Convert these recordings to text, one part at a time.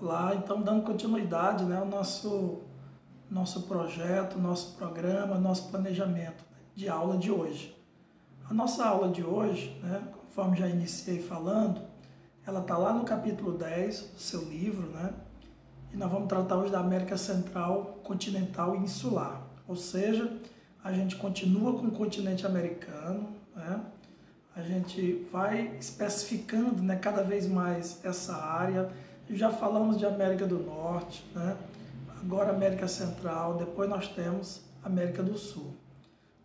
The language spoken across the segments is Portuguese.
Olá, então dando continuidade, né, ao nosso projeto, nosso programa, nosso planejamento de aula de hoje. A nossa aula de hoje, né, conforme já iniciei falando, ela está lá no capítulo 10 do seu livro, né, e nós vamos tratar hoje da América Central, Continental e Insular. Ou seja, a gente continua com o continente americano, né, a gente vai especificando, né, cada vez mais essa área. Já falamos de América do Norte, né? Agora América Central, depois nós temos América do Sul.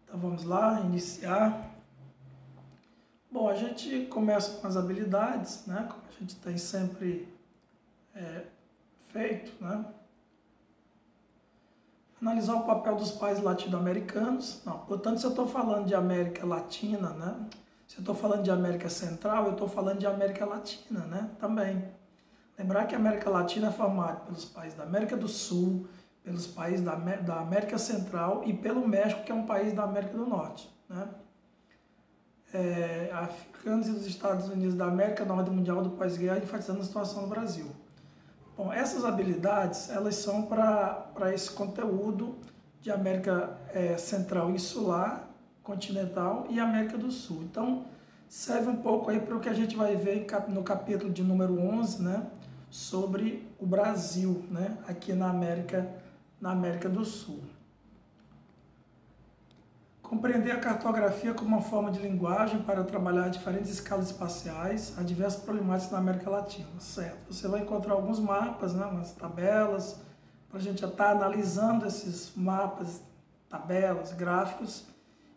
Então vamos lá, iniciar. Bom, a gente começa com as habilidades, né? Como a gente tem sempre feito, né? Analisar o papel dos países latino-americanos. Portanto, se eu estou falando de América Latina, né? Se eu estou falando de América Central, eu estou falando de América Latina, né? Também. Lembrar que a América Latina é formada pelos países da América do Sul, pelos países da América Central e pelo México, que é um país da América do Norte, né? Africanos e dos Estados Unidos da América na ordem mundial do pós-guerra, enfatizando a situação no Brasil. Bom, essas habilidades, elas são para esse conteúdo de América Central Insular, Continental e América do Sul. Então, serve um pouco aí para o que a gente vai ver no capítulo de número 11, né, sobre o Brasil, né, aqui na América do Sul. Compreender a cartografia como uma forma de linguagem para trabalhar diferentes escalas espaciais a diversas problemáticas na América Latina, certo? Você vai encontrar alguns mapas, né, umas tabelas, para a gente já estar analisando esses mapas, tabelas, gráficos,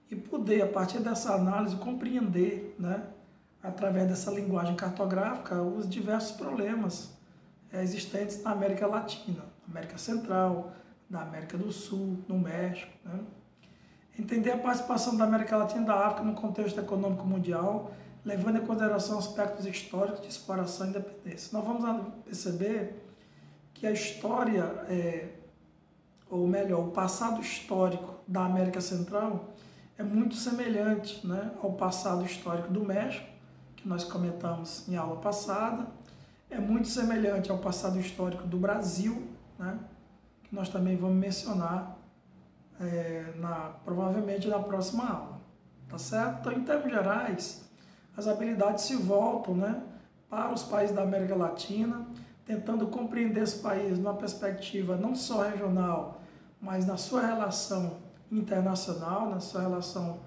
e poder, a partir dessa análise, compreender, né, através dessa linguagem cartográfica, os diversos problemas existentes na América Latina, na América Central, na América do Sul, no México, né? Entender a participação da América Latina e da África no contexto econômico mundial, levando em consideração aspectos históricos de exploração e independência. Nós vamos perceber que a história, ou melhor, o passado histórico da América Central é muito semelhante, né, ao passado histórico do México, que nós comentamos em aula passada, é muito semelhante ao passado histórico do Brasil, né, que nós também vamos mencionar provavelmente na próxima aula, tá certo? Então, em termos gerais, as habilidades se voltam, né, para os países da América Latina, tentando compreender esse país numa perspectiva não só regional, mas na sua relação internacional, na sua relação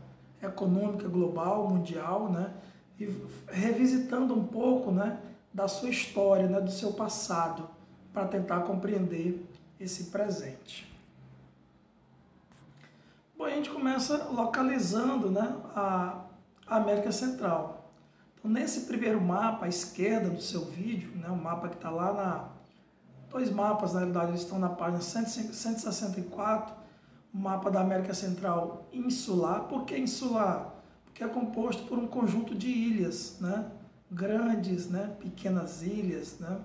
econômica global, mundial, né, e revisitando um pouco, né, da sua história, né, do seu passado, para tentar compreender esse presente. Bom, a gente começa localizando, né, a América Central. Então, nesse primeiro mapa à esquerda do seu vídeo, né, o mapa que está lá dois mapas, na realidade, eles estão na página 164, o mapa da América Central insular. Por que insular? Porque é composto por um conjunto de ilhas, né, grandes, né, pequenas ilhas, né,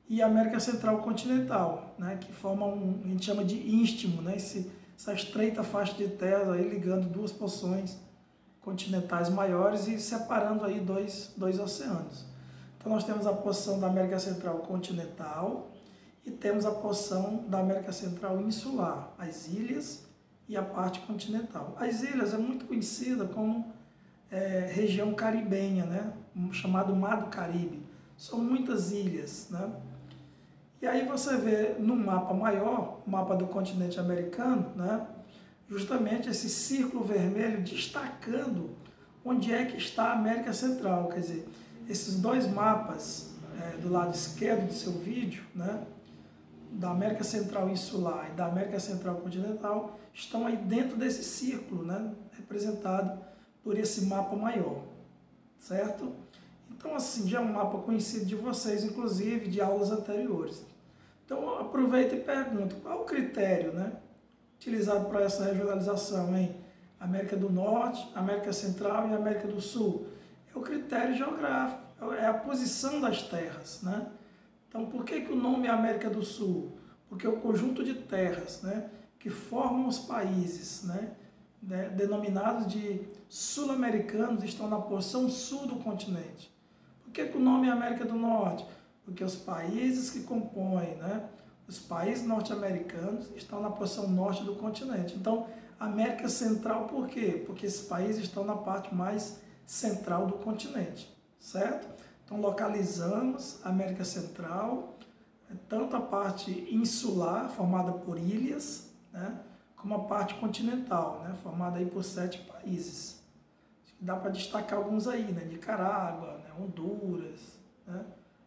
e a América Central continental, né, que forma a gente chama de istmo, né, essa estreita faixa de terra aí ligando duas porções continentais maiores e separando aí dois oceanos. Então nós temos a porção da América Central continental e temos a porção da América Central insular, as ilhas e a parte continental. As ilhas é muito conhecida como região caribenha, né, chamado Mar do Caribe. São muitas ilhas, né? E aí você vê no mapa maior, o mapa do continente americano, né, justamente esse círculo vermelho destacando onde é que está a América Central. Quer dizer, esses dois mapas do lado esquerdo do seu vídeo, né, da América Central Insular e da América Central Continental, estão aí dentro desse círculo, né, representado por esse mapa maior, certo? Então, assim, já é um mapa conhecido de vocês, inclusive, de aulas anteriores. Então, aproveita e pergunta, qual o critério, né, utilizado para essa regionalização em América do Norte, América Central e América do Sul? É o critério geográfico, é a posição das terras, né? Então, por que o nome é América do Sul? Porque é o conjunto de terras, né, que formam os países, né, denominados de sul-americanos, estão na porção sul do continente. Por que o nome é América do Norte? Porque os países que compõem, né, os países norte-americanos estão na porção norte do continente. Então, América Central, por quê? Porque esses países estão na parte mais central do continente, certo? Então, localizamos a América Central, tanto a parte insular, formada por ilhas, né, como a parte continental, né, formada aí por 7 países. Dá para destacar alguns aí, né, Nicarágua, né, Honduras, né,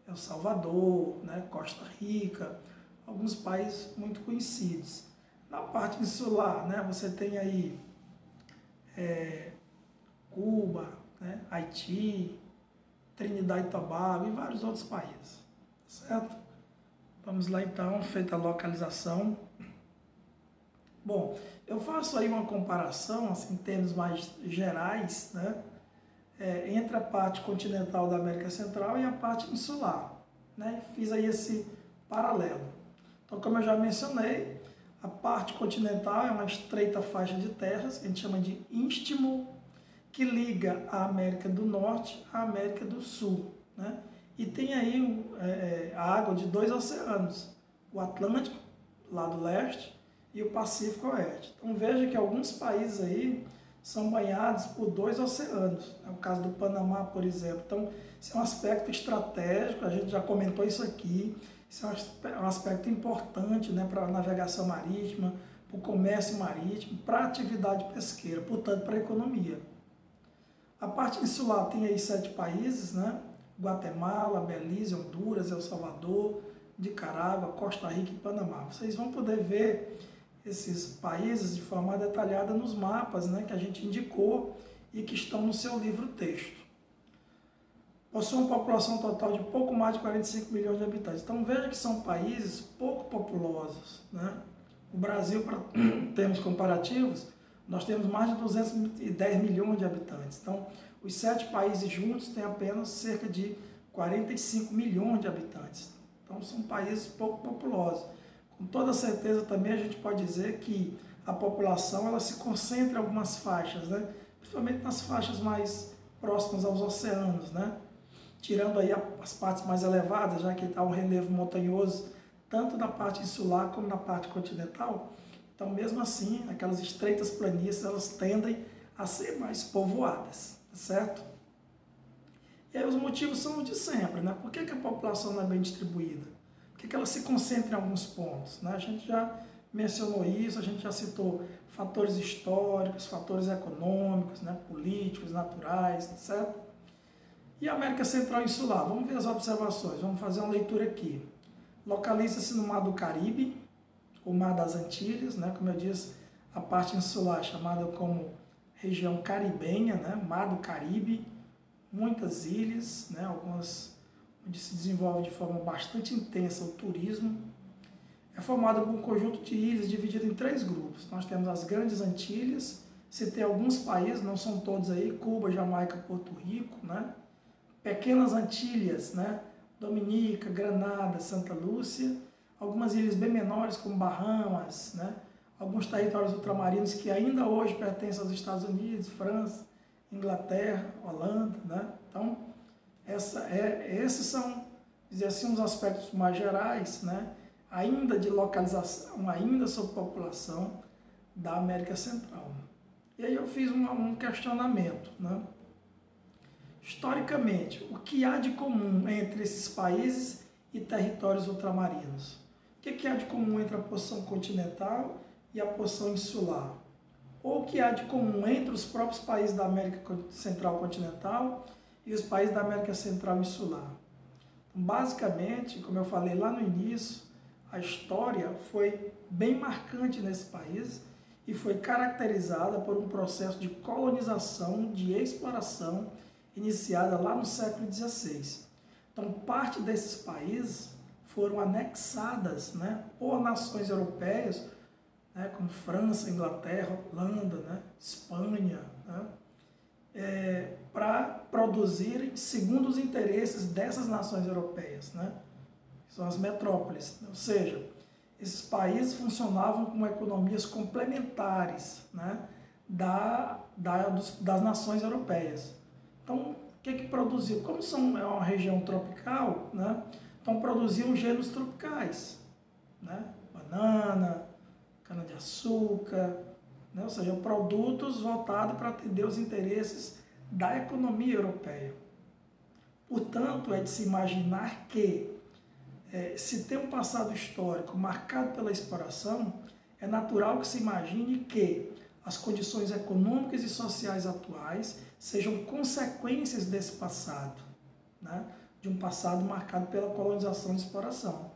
El Salvador, né, Costa Rica, alguns países muito conhecidos. Na parte insular, né, você tem aí Cuba, né, Haiti, Trinidad e Tobago e vários outros países, certo? Vamos lá então, feita a localização. Bom, eu faço aí uma comparação, assim, em termos mais gerais, né, entre a parte continental da América Central e a parte insular, né? Fiz aí esse paralelo. Então, como eu já mencionei, a parte continental é uma estreita faixa de terras, que a gente chama de istmo, que liga a América do Norte à América do Sul, né? E tem aí a água de 2 oceanos, o Atlântico, lá do leste, e o Pacífico Oeste. Então veja que alguns países aí são banhados por 2 oceanos, é o caso do Panamá, por exemplo. Então, isso é um aspecto estratégico, a gente já comentou isso aqui, isso é um aspecto importante, né, para a navegação marítima, para o comércio marítimo, para a atividade pesqueira, portanto, para a economia. A parte insular tem aí 7 países, né? Guatemala, Belize, Honduras, El Salvador, Nicarágua, Costa Rica e Panamá. Vocês vão poder ver esses países de forma detalhada nos mapas, né, que a gente indicou e que estão no seu livro-texto. Possui uma população total de pouco mais de 45 milhões de habitantes. Então veja que são países pouco populosos, né? O Brasil, para termos comparativos, nós temos mais de 210 milhões de habitantes. Então, os 7 países juntos têm apenas cerca de 45 milhões de habitantes. Então, são países pouco populosos. Com toda certeza também a gente pode dizer que a população ela se concentra em algumas faixas, né? Principalmente nas faixas mais próximas aos oceanos, né? Tirando aí as partes mais elevadas, já que está um relevo montanhoso, tanto na parte insular como na parte continental. Então, mesmo assim, aquelas estreitas planícies, elas tendem a ser mais povoadas, certo? E aí os motivos são os de sempre, né? Por que a população não é bem distribuída? Por que ela se concentra em alguns pontos, né? A gente já mencionou isso, a gente já citou fatores históricos, fatores econômicos, né? Políticos, naturais, certo? E a América Central e Insular? Vamos ver as observações, vamos fazer uma leitura aqui. Localiza-se no Mar do Caribe, o Mar das Antilhas, né? Como eu disse, a parte insular chamada como região caribenha, né? Mar do Caribe, muitas ilhas, né? Algumas onde se desenvolve de forma bastante intensa o turismo. É formada por um conjunto de ilhas dividido em 3 grupos. Nós temos as Grandes Antilhas, citei alguns países, não são todos aí, Cuba, Jamaica, Porto Rico, né? Pequenas Antilhas, né? Dominica, Granada, Santa Lúcia, algumas ilhas bem menores como Bahamas, né? Alguns territórios ultramarinos que ainda hoje pertencem aos Estados Unidos, França, Inglaterra, Holanda, né? Então, esses são, dizer assim, os aspectos mais gerais, né? Ainda de localização, ainda sobre população da América Central. E aí eu fiz um questionamento, né? Historicamente, o que há de comum entre esses países e territórios ultramarinos? O que há de comum entre a porção continental e a porção insular? Ou o que há de comum entre os próprios países da América Central continental e os países da América Central insular? Então, basicamente, como eu falei lá no início, a história foi bem marcante nesse país e foi caracterizada por um processo de colonização, de exploração, iniciada lá no século XVI. Então, parte desses países foram anexadas, né, por nações europeias, né, como França, Inglaterra, Holanda, né, Espanha, né, para produzirem segundo os interesses dessas nações europeias, né, que são as metrópoles. Ou seja, esses países funcionavam como economias complementares, né, das nações europeias. Então, o que produziu? Como é uma região tropical, né? Então Então produziam gêneros tropicais, né? Banana, cana-de-açúcar, né? Ou seja, produtos voltados para atender os interesses da economia europeia. Portanto, é de se imaginar que, se tem um passado histórico marcado pela exploração, é natural que se imagine que as condições econômicas e sociais atuais sejam consequências desse passado, né? De um passado marcado pela colonização e exploração.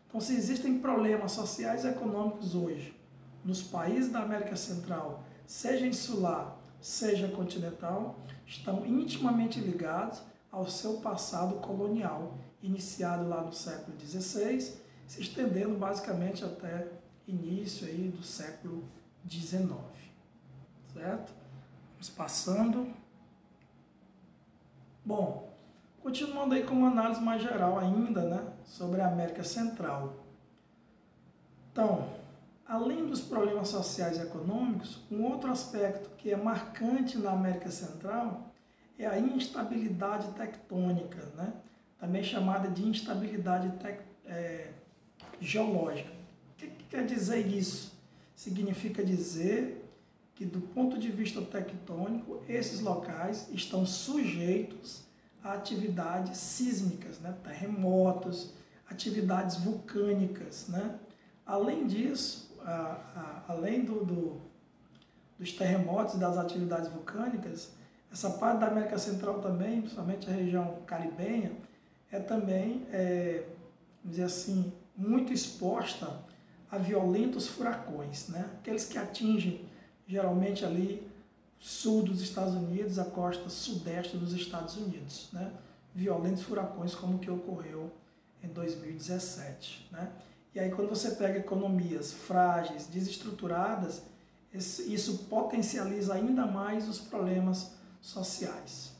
Então, se existem problemas sociais e econômicos hoje nos países da América Central, seja insular, seja continental, estão intimamente ligados ao seu passado colonial, iniciado lá no século XVI, se estendendo basicamente até início aí do século XIX. Certo? Vamos passando. Bom, continuando aí com uma análise mais geral ainda, né, sobre a América Central. Então, além dos problemas sociais e econômicos, um outro aspecto que é marcante na América Central é a instabilidade tectônica, né, também chamada de instabilidade geológica. O que quer dizer isso? Significa dizer que, do ponto de vista tectônico, esses locais estão sujeitos a atividades sísmicas, né? Terremotos, atividades vulcânicas, né? Além disso, além dos terremotos e das atividades vulcânicas, essa parte da América Central também, principalmente a região caribenha, é também, vamos dizer assim, muito exposta a violentos furacões, né? Aqueles que atingem geralmente ali sul dos Estados Unidos, a costa sudeste dos Estados Unidos, né? Violentos furacões como o que ocorreu em 2017, né? E aí quando você pega economias frágeis, desestruturadas, isso potencializa ainda mais os problemas sociais.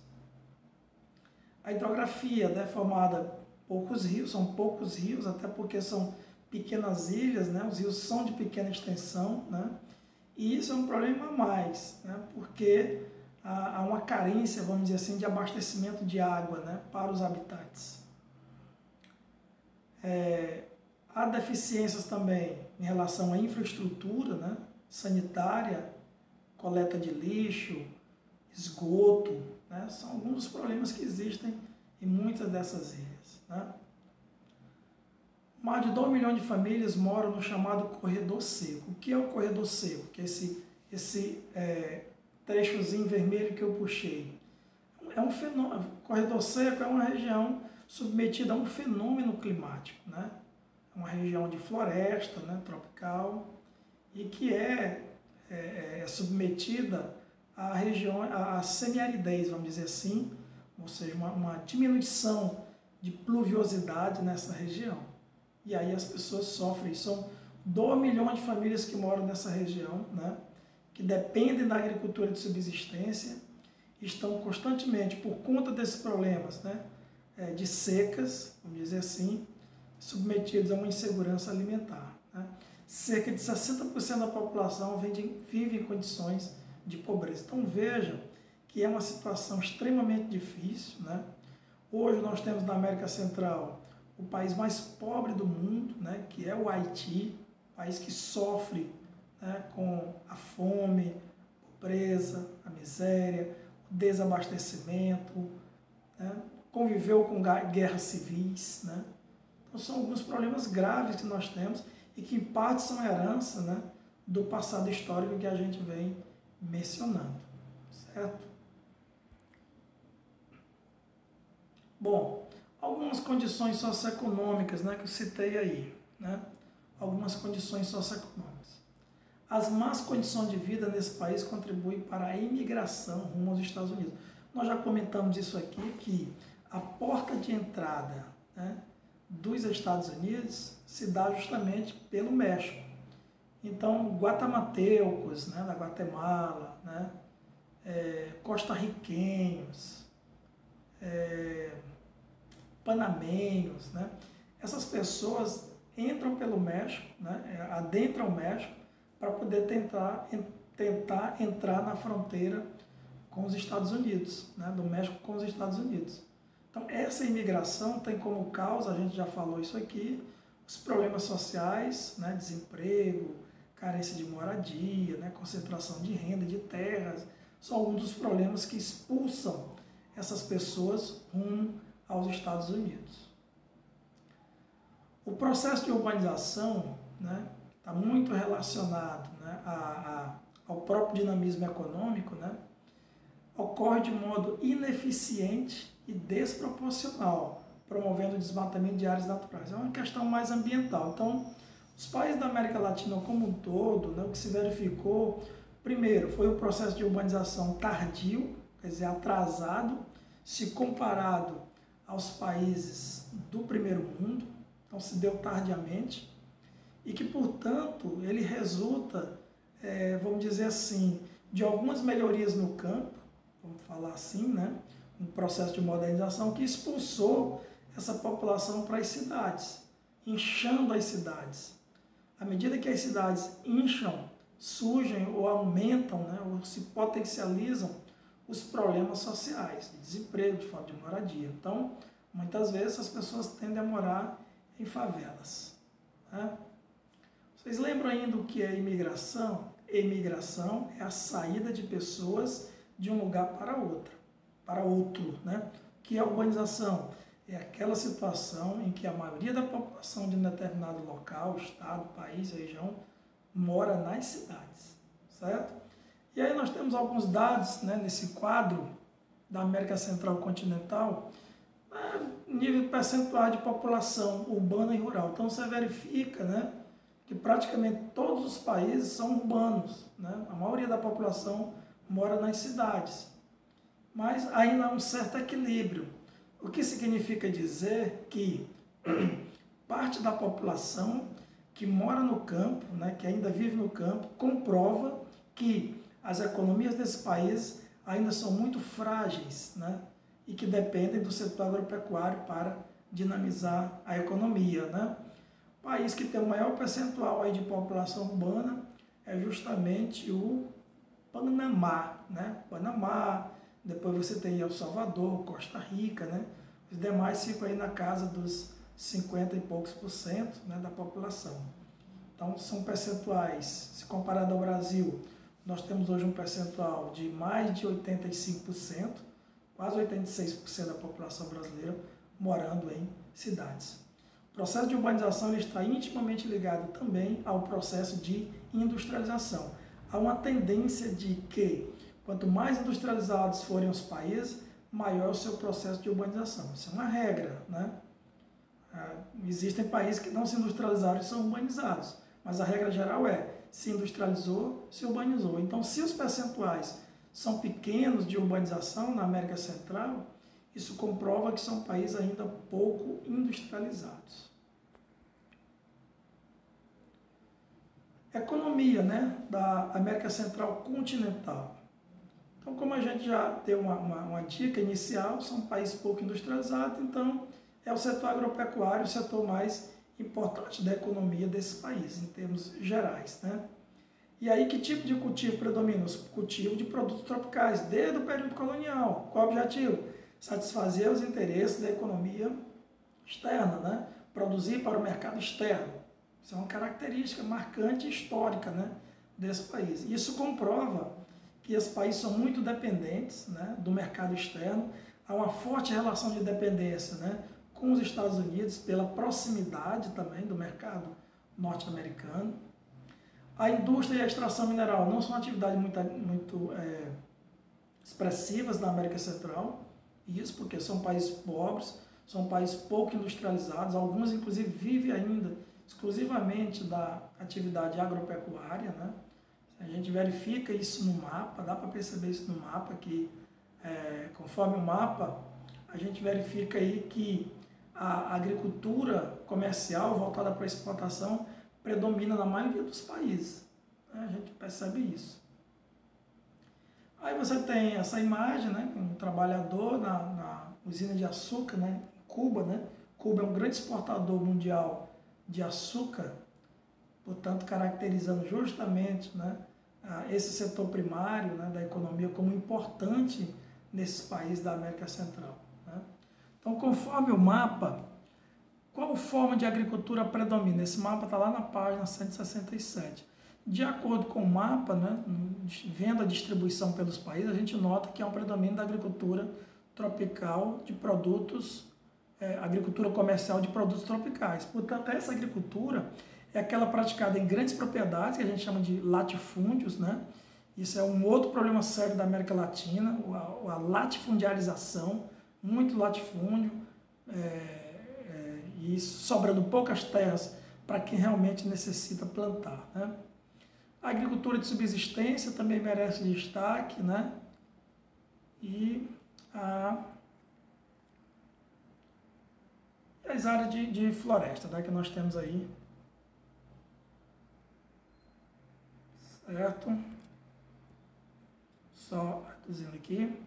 A hidrografia, né, formada poucos rios, são poucos rios, até porque são pequenas ilhas, né? Os rios são de pequena extensão, né? E isso é um problema a mais, né? Porque há uma carência, vamos dizer assim, de abastecimento de água, né, para os habitantes. Há deficiências também em relação à infraestrutura, né, sanitária, coleta de lixo, esgoto, né? São alguns dos problemas que existem em muitas dessas ilhas, né? Mais de 2 milhões de famílias moram no chamado corredor seco. O que é o corredor seco? Que é esse trechozinho vermelho que eu puxei. É um fenômeno. Corredor seco é uma região submetida a um fenômeno climático, né? É uma região de floresta, né, tropical, e que é submetida à semiaridez, vamos dizer assim, ou seja, uma diminuição de pluviosidade nessa região. E aí as pessoas sofrem. São 2 milhões de famílias que moram nessa região, né, que dependem da agricultura de subsistência, estão constantemente, por conta desses problemas, né, de secas, vamos dizer assim, submetidos a uma insegurança alimentar, né. Cerca de 60% da população vive em condições de pobreza. Então veja que é uma situação extremamente difícil, né. Hoje nós temos na América Central o país mais pobre do mundo, né, que é o Haiti, país que sofre, né, com a fome, a pobreza, a miséria, o desabastecimento, né, conviveu com guerras civis, né. Então são alguns problemas graves que nós temos e que em parte são herança, né, do passado histórico que a gente vem mencionando, certo? Bom, algumas condições socioeconômicas, né, que eu citei aí, né? Algumas condições socioeconômicas. As más condições de vida nesse país contribuem para a imigração rumo aos Estados Unidos. Nós já comentamos isso aqui, que a porta de entrada, né, dos Estados Unidos se dá justamente pelo México. Então, guatemaltecos, né, da Guatemala, né, costarriquenhos, panamenhos, né? Essas pessoas entram pelo México, né? Adentram o México para poder tentar entrar na fronteira com os Estados Unidos, né? Do México com os Estados Unidos. Então, essa imigração tem como causa, a gente já falou isso aqui, os problemas sociais, né, desemprego, carência de moradia, né, concentração de renda, de terras, são alguns dos problemas que expulsam essas pessoas rumo aos Estados Unidos. O processo de urbanização, né, está muito relacionado, né, ao próprio dinamismo econômico, né, ocorre de modo ineficiente e desproporcional, promovendo o desmatamento de áreas naturais. É uma questão mais ambiental. Então, os países da América Latina como um todo, né, o que se verificou, primeiro, foi o processo de urbanização tardio, quer dizer, atrasado, se comparado aos países do primeiro mundo, então se deu tardiamente, e que, portanto, ele resulta, vamos dizer assim, de algumas melhorias no campo, vamos falar assim, né, um processo de modernização que expulsou essa população para as cidades, inchando as cidades. À medida que as cidades incham, surgem ou aumentam, né, ou se potencializam os problemas sociais, de desemprego, de falta de moradia. Então, muitas vezes as pessoas tendem a morar em favelas. Né? Vocês lembram ainda o que é imigração? Imigração é a saída de pessoas de um lugar para outro, né? Que é a urbanização? É aquela situação em que a maioria da população de um determinado local, estado, país, região, mora nas cidades, certo? E aí nós temos alguns dados, né, nesse quadro da América Central continental, nível percentual de população urbana e rural. Então você verifica, né, que praticamente todos os países são urbanos, né? A maioria da população mora nas cidades, mas ainda há um certo equilíbrio, o que significa dizer que parte da população que mora no campo, né, que ainda vive no campo, comprova que as economias desse país ainda são muito frágeis, né, e que dependem do setor agropecuário para dinamizar a economia, né? O país que tem o maior percentual aí de população urbana é justamente o Panamá, né? Panamá, depois você tem El Salvador, Costa Rica, né? Os demais ficam aí na casa dos 50 e poucos por cento, né, da população. Então, são percentuais, se comparado ao Brasil, nós temos hoje um percentual de mais de 85%, quase 86% da população brasileira morando em cidades. O processo de urbanização ele está intimamente ligado também ao processo de industrialização. Há uma tendência de que, quanto mais industrializados forem os países, maior o seu processo de urbanização. Isso é uma regra, né? Existem países que não se industrializaram e são urbanizados, mas a regra geral é, se industrializou, se urbanizou. Então, se os percentuais são pequenos de urbanização na América Central, isso comprova que são países ainda pouco industrializados. Economia, né, da América Central continental. Então, como a gente já deu uma dica inicial, são países pouco industrializados, então é o setor agropecuário o setor mais importante da economia desse país, em termos gerais, né? E aí, que tipo de cultivo predomina? Os cultivos de produtos tropicais, desde o período colonial. Qual o objetivo? Satisfazer os interesses da economia externa, né? Produzir para o mercado externo. Isso é uma característica marcante e histórica, né, desse país. Isso comprova que esses países são muito dependentes, né, do mercado externo. Há uma forte relação de dependência, né, com os Estados Unidos, pela proximidade também do mercado norte-americano. A indústria e a extração mineral não são atividades muito expressivas na América Central, isso porque são países pobres, são países pouco industrializados, alguns inclusive vivem ainda exclusivamente da atividade agropecuária, né? A gente verifica isso no mapa, dá para perceber isso no mapa, que conforme o mapa, a gente verifica aí que a agricultura comercial voltada para a exportação predomina na maioria dos países, né? A gente percebe isso. Aí você tem essa imagem, né, um trabalhador na usina de açúcar, né, em Cuba, né? Cuba é um grande exportador mundial de açúcar, portanto caracterizando justamente, né, esse setor primário, né, da economia como importante nesses países da América Central, né? Então, conforme o mapa, qual forma de agricultura predomina? Esse mapa está lá na página 167. De acordo com o mapa, né, vendo a distribuição pelos países, a gente nota que há um predomínio da agricultura tropical de produtos, agricultura comercial de produtos tropicais. Portanto, essa agricultura é aquela praticada em grandes propriedades, que a gente chama de latifúndios, né? Isso é um outro problema sério da América Latina, a latifundialização, muito latifúndio, e sobrando poucas terras para quem realmente necessita plantar, né? A agricultura de subsistência também merece destaque, né? E as áreas de floresta, né, que nós temos aí, certo? Só reduzindo aqui.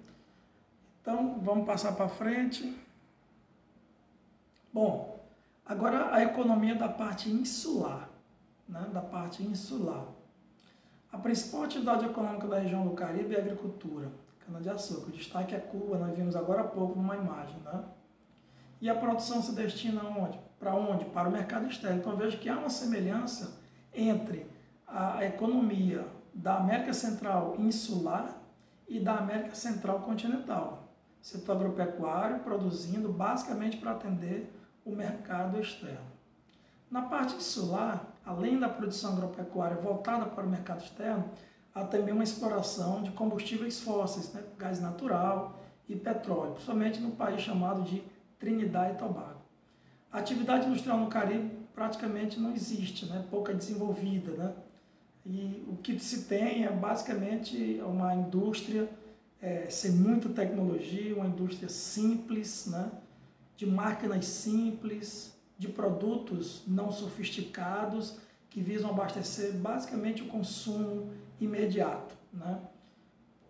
Então, vamos passar para frente. Bom, agora a economia da parte insular, né? Da parte insular. A principal atividade econômica da região do Caribe é a agricultura, cana-de-açúcar. O destaque é Cuba, nós vimos agora há pouco numa imagem, né? E a produção se destina aonde? Para onde? Para o mercado externo. Então, vejo que há uma semelhança entre a economia da América Central insular e da América Central continental. Setor agropecuário produzindo basicamente para atender o mercado externo. Na parte insular, além da produção agropecuária voltada para o mercado externo, há também uma exploração de combustíveis fósseis, né? Gás natural e petróleo, principalmente no país chamado de Trinidad e Tobago. A atividade industrial no Caribe praticamente não existe, né? Pouca desenvolvida, né? E o que se tem é basicamente uma indústria sem muita tecnologia, uma indústria simples, né? De máquinas simples, de produtos não sofisticados que visam abastecer basicamente o consumo imediato, né?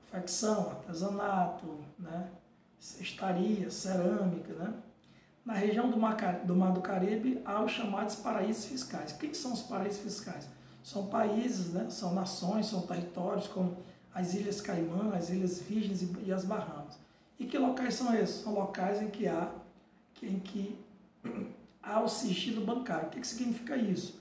Confecção, artesanato, né? Cestaria, cerâmica, né? Na região do Mar do Caribe há os chamados paraísos fiscais. Quem são os paraísos fiscais? São países, né? São nações, são territórios como as Ilhas Caimã, as Ilhas Virgens e as Bahamas. E que locais são esses? São locais em que há o sigilo bancário. O que significa isso?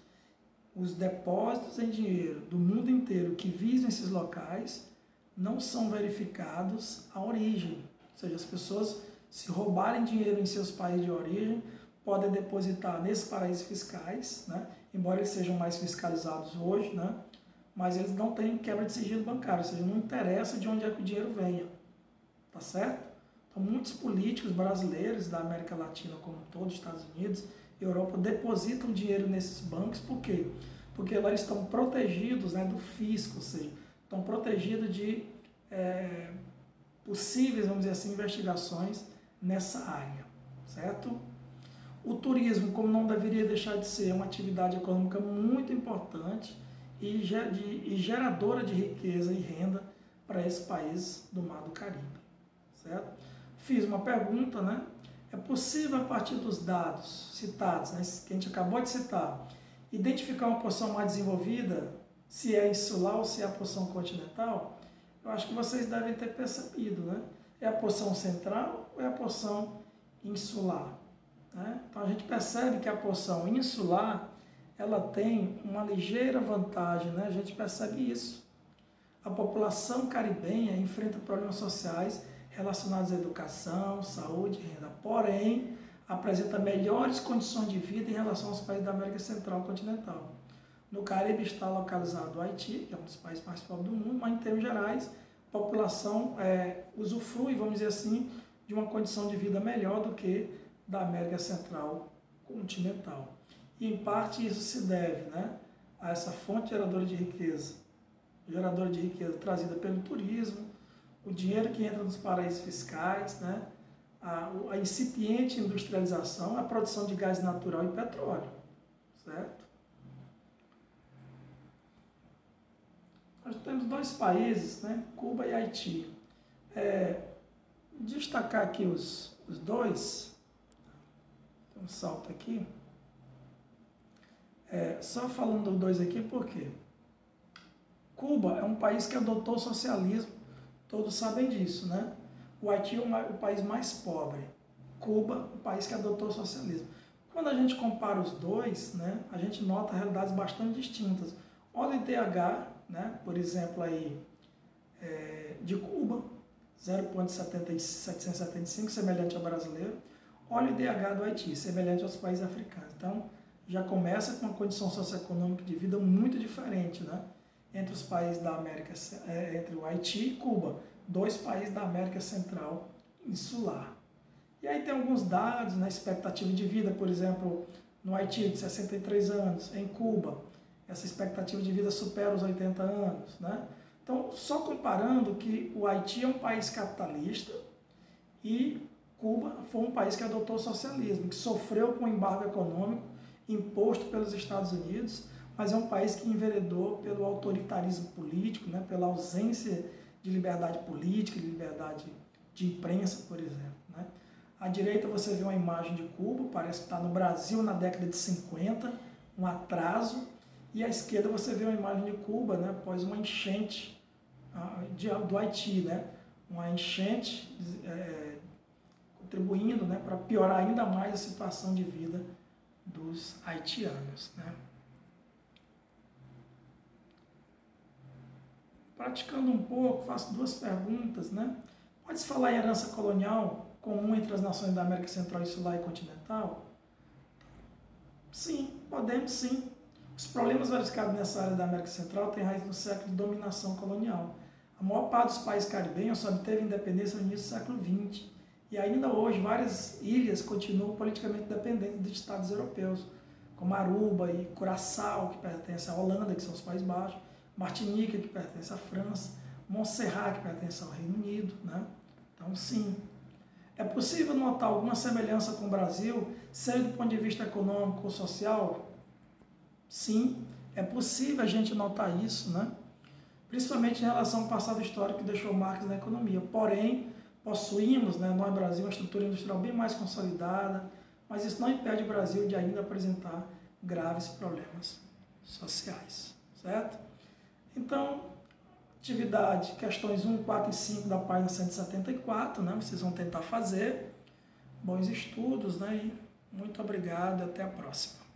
Os depósitos em dinheiro do mundo inteiro que visam esses locais não são verificados a origem. Ou seja, as pessoas, se roubarem dinheiro em seus países de origem, podem depositar nesses paraísos fiscais, né? Embora eles sejam mais fiscalizados hoje, né? Mas eles não têm quebra de sigilo bancário, ou seja, não interessa de onde é que o dinheiro venha, tá certo? Então, muitos políticos brasileiros da América Latina como todos, Estados Unidos, Europa, depositam dinheiro nesses bancos, por quê? Porque lá eles estão protegidos, né, do fisco, ou seja, estão protegidos de possíveis, vamos dizer assim, investigações nessa área, certo? O turismo, como não deveria deixar de ser, é uma atividade econômica muito importante e geradora de riqueza e renda para esse país do Mar do Caribe, certo? Fiz uma pergunta, né? É possível, a partir dos dados citados, né, que a gente acabou de citar, identificar uma porção mais desenvolvida, se é insular ou se é a porção continental? Eu acho que vocês devem ter percebido, né? É a porção central ou é a porção insular? Né? Então a gente percebe que a porção insular, ela tem uma ligeira vantagem, né? A gente percebe isso. A população caribenha enfrenta problemas sociais relacionados à educação, saúde e renda, porém, apresenta melhores condições de vida em relação aos países da América Central continental. No Caribe está localizado o Haiti, que é um dos países mais pobres do mundo, mas em termos gerais, a população usufrui, vamos dizer assim, de uma condição de vida melhor do que da América Central continental. E em parte isso se deve, né, a essa fonte geradora de riqueza trazida pelo turismo, o dinheiro que entra nos paraísos fiscais, né, a incipiente industrialização, a produção de gás natural e petróleo, certo? Nós temos dois países, né, Cuba e Haiti. Destacar aqui os dois, tem um salto aqui, só falando dos dois aqui, por quê? Cuba é um país que adotou o socialismo, todos sabem disso, né? O Haiti é o país mais pobre. Cuba, um país que adotou o socialismo. Quando a gente compara os dois, né, a gente nota realidades bastante distintas. Olha o IDH, né, por exemplo, aí, de Cuba, 0,775, semelhante ao brasileiro. Olha o IDH do Haiti, semelhante aos países africanos. Então, já começa com uma condição socioeconômica de vida muito diferente, né, entre os países da América, entre o Haiti e Cuba, dois países da América Central insular. E aí tem alguns dados, né, expectativa de vida, por exemplo, no Haiti de 63 anos, em Cuba, essa expectativa de vida supera os 80 anos, né? Então, só comparando que o Haiti é um país capitalista e Cuba foi um país que adotou o socialismo, que sofreu com o embargo econômico imposto pelos Estados Unidos, mas é um país que enveredou pelo autoritarismo político, né, pela ausência de liberdade política, de liberdade de imprensa, por exemplo, né? À direita você vê uma imagem de Cuba, parece que está no Brasil na década de 50, um atraso, e à esquerda você vê uma imagem de Cuba, né, após uma enchente do Haiti, né, uma enchente contribuindo, né, para piorar ainda mais a situação de vida dos haitianos, né. Praticando um pouco, faço duas perguntas, né. Pode-se falar em herança colonial comum entre as nações da América Central, Insular e Continental? Sim, podemos sim. Os problemas verificados nessa área da América Central têm raiz no século de dominação colonial. A maior parte dos países caribenhos só obteve independência no início do século XX. E ainda hoje, várias ilhas continuam politicamente dependentes de estados europeus, como Aruba e Curaçao, que pertence à Holanda, que são os Países Baixos, Martinica, que pertence à França, Montserrat, que pertence ao Reino Unido, né? Então, sim. É possível notar alguma semelhança com o Brasil, seja do ponto de vista econômico ou social? Sim, é possível a gente notar isso, né? Principalmente em relação ao passado histórico que deixou marcas na economia. Porém, possuímos, né, nós, Brasil, uma estrutura industrial bem mais consolidada, mas isso não impede o Brasil de ainda apresentar graves problemas sociais, certo? Então, atividade, questões 1, 4 e 5 da página 174, né? Vocês vão tentar fazer. Bons estudos, né? E muito obrigado e até a próxima.